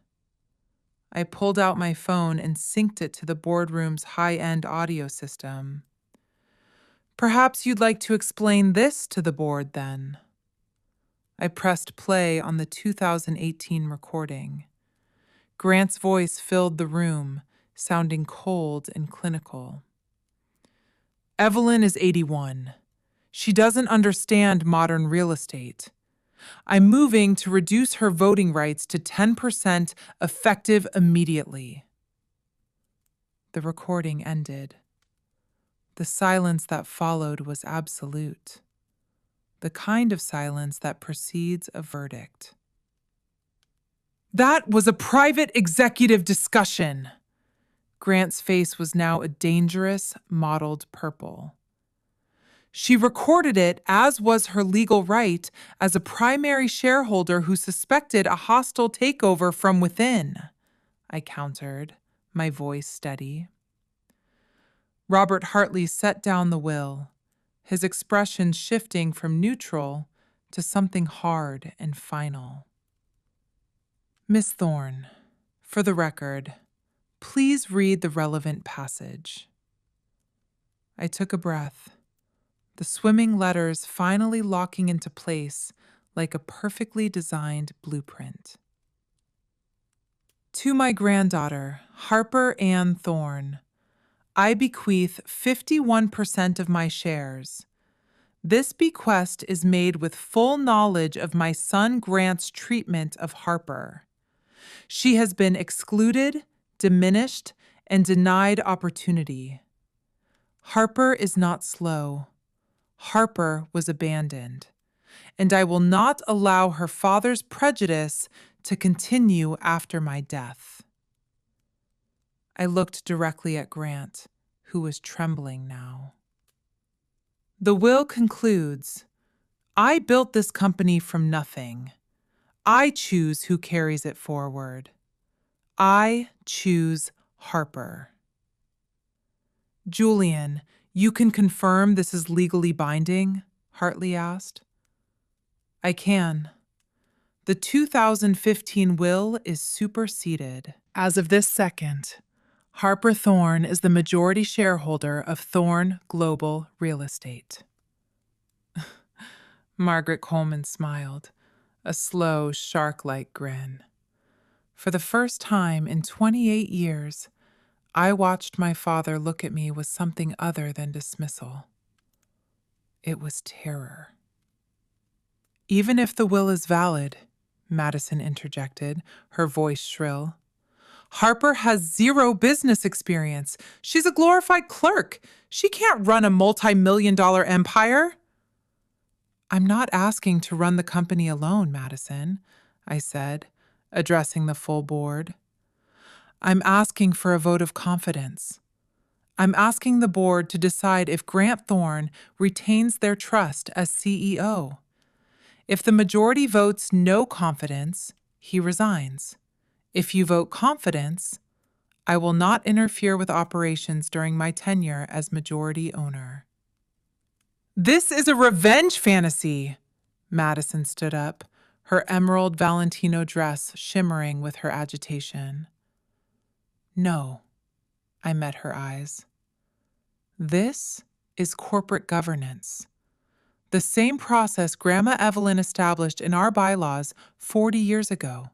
Speaker 1: I pulled out my phone and synced it to the boardroom's high-end audio system. Perhaps you'd like to explain this to the board, then. I pressed play on the 2018 recording. Grant's voice filled the room, sounding cold and clinical. Evelyn is 81. She doesn't understand modern real estate. I'm moving to reduce her voting rights to 10% effective immediately. The recording ended. The silence that followed was absolute. The kind of silence that precedes a verdict. That was a private executive discussion. Grant's face was now a dangerous, mottled purple. She recorded it, as was her legal right, as a primary shareholder who suspected a hostile takeover from within, I countered, my voice steady. Robert Hartley set down the will, his expression shifting from neutral to something hard and final. Miss Thorne, for the record, please read the relevant passage. I took a breath, the swimming letters finally locking into place like a perfectly designed blueprint. To my granddaughter, Harper Ann Thorne, I bequeath 51% of my shares. This bequest is made with full knowledge of my son Grant's treatment of Harper. She has been excluded, diminished, and denied opportunity. Harper is not slow. Harper was abandoned, and I will not allow her father's prejudice to continue after my death. I looked directly at Grant, who was trembling now. The will concludes, I built this company from nothing. I choose who carries it forward. I choose Harper. Julian, you can confirm this is legally binding? Hartley asked. I can. The 2015 will is superseded. As of this second, Harper Thorne is the majority shareholder of Thorne Global Real Estate. Margaret Coleman smiled, a slow, shark-like grin. For the first time in 28 years, I watched my father look at me with something other than dismissal. It was terror. Even if the will is valid, Madison interjected, her voice shrill. Harper has zero business experience. She's a glorified clerk. She can't run a multi-million-dollar empire. I'm not asking to run the company alone, Madison, I said, addressing the full board. I'm asking for a vote of confidence. I'm asking the board to decide if Grant Thorne retains their trust as CEO. If the majority votes no confidence, he resigns. If you vote confidence, I will not interfere with operations during my tenure as majority owner. This is a revenge fantasy! Madison stood up, her emerald Valentino dress shimmering with her agitation. No, I met her eyes. This is corporate governance. The same process Grandma Evelyn established in our bylaws 40 years ago.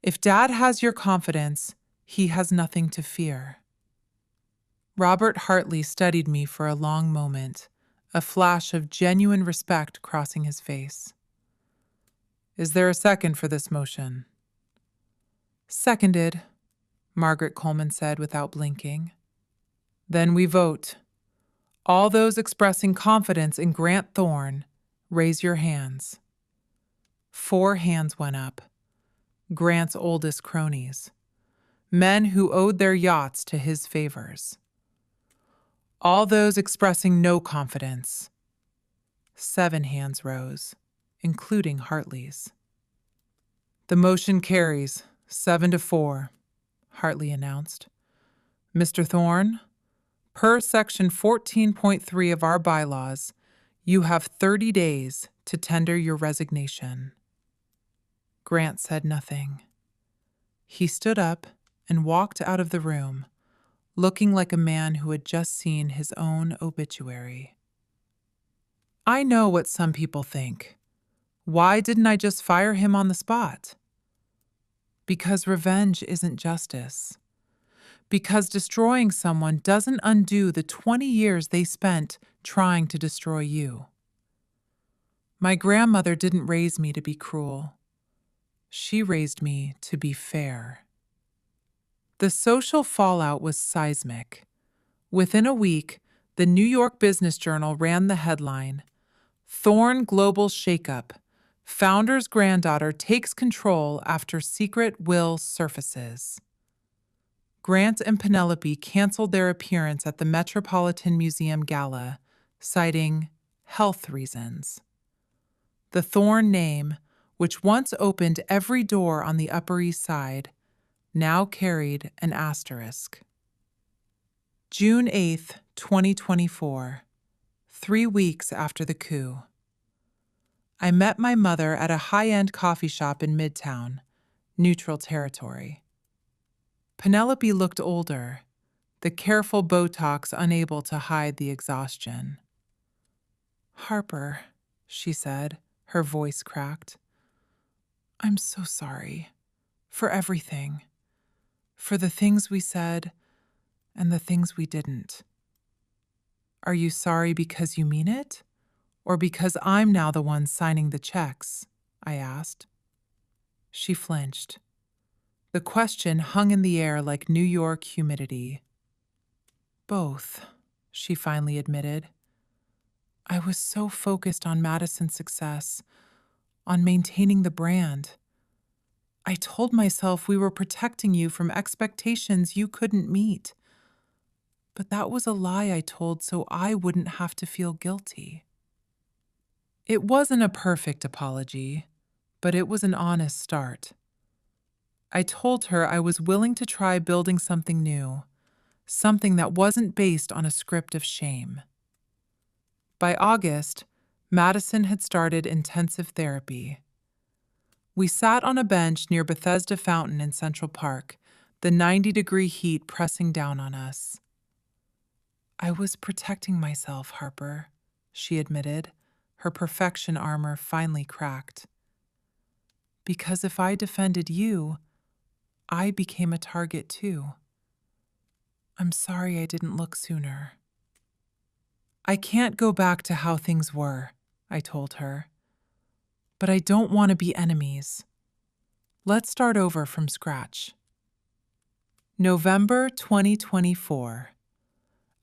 Speaker 1: If Dad has your confidence, he has nothing to fear. Robert Hartley studied me for a long moment, a flash of genuine respect crossing his face. Is there a second for this motion? Seconded, Margaret Coleman said without blinking. Then we vote. All those expressing confidence in Grant Thorne, raise your hands. 4 hands went up. Grant's oldest cronies. Men who owed their yachts to his favors. All those expressing no confidence. 7 hands rose, including Hartley's. The motion carries, 7-4, Hartley announced. Mr. Thorne, per Section 14.3 of our bylaws, you have 30 days to tender your resignation. Grant said nothing. He stood up and walked out of the room, looking like a man who had just seen his own obituary. I know what some people think. Why didn't I just fire him on the spot? Because revenge isn't justice. Because destroying someone doesn't undo the 20 years they spent trying to destroy you. My grandmother didn't raise me to be cruel. She raised me to be fair. The social fallout was seismic. Within a week, the New York Business Journal ran the headline, Thorne Global Shakeup. Founder's granddaughter takes control after secret will surfaces. Grant and Penelope canceled their appearance at the Metropolitan Museum Gala, citing health reasons. The Thorne name, which once opened every door on the Upper East Side, now carried an asterisk. June 8, 2024, 3 weeks after the coup. I met my mother at a high-end coffee shop in Midtown, neutral territory. Penelope looked older, the careful Botox unable to hide the exhaustion. Harper, she said, her voice cracked. I'm so sorry. For everything. For the things we said and the things we didn't. Are you sorry because you mean it? Or because I'm now the one signing the checks? I asked. She flinched. The question hung in the air like New York humidity. Both, she finally admitted. I was so focused on Madison's success, on maintaining the brand. I told myself we were protecting you from expectations you couldn't meet. But that was a lie I told so I wouldn't have to feel guilty. It wasn't a perfect apology, but it was an honest start. I told her I was willing to try building something new, something that wasn't based on a script of shame. By August, Madison had started intensive therapy. We sat on a bench near Bethesda Fountain in Central Park, the 90-degree heat pressing down on us. I was protecting myself, Harper, she admitted, her perfection armor finally cracked. Because if I defended you, I became a target too. I'm sorry I didn't look sooner. I can't go back to how things were, I told her. But I don't want to be enemies. Let's start over from scratch. November 2024.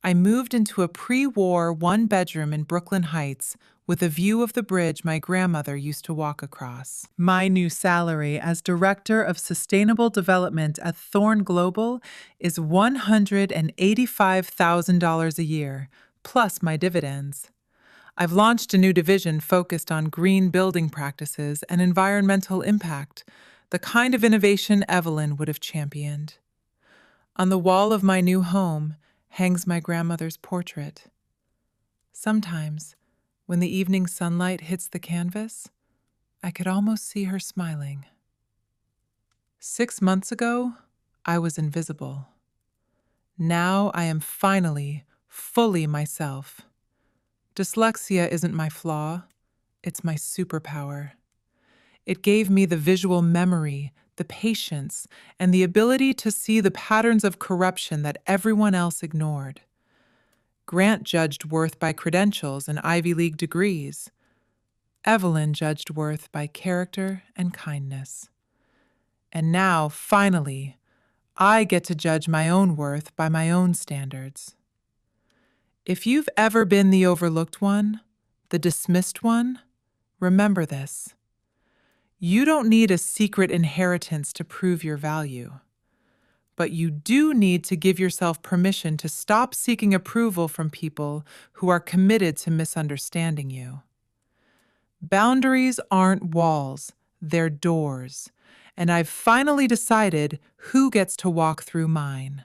Speaker 1: I moved into a pre-war one-bedroom in Brooklyn Heights with a view of the bridge my grandmother used to walk across. My new salary as Director of Sustainable Development at Thorn Global is $185,000 a year, plus my dividends. I've launched a new division focused on green building practices and environmental impact, the kind of innovation Evelyn would have championed. On the wall of my new home hangs my grandmother's portrait. Sometimes, when the evening sunlight hits the canvas, I could almost see her smiling. 6 months ago, I was invisible. Now I am finally, fully myself. Dyslexia isn't my flaw, it's my superpower. It gave me the visual memory, the patience, and the ability to see the patterns of corruption that everyone else ignored. Grant judged worth by credentials and Ivy League degrees. Evelyn judged worth by character and kindness. And now, finally, I get to judge my own worth by my own standards. If you've ever been the overlooked one, the dismissed one, remember this. You don't need a secret inheritance to prove your value. But you do need to give yourself permission to stop seeking approval from people who are committed to misunderstanding you. Boundaries aren't walls, they're doors, and I've finally decided who gets to walk through mine.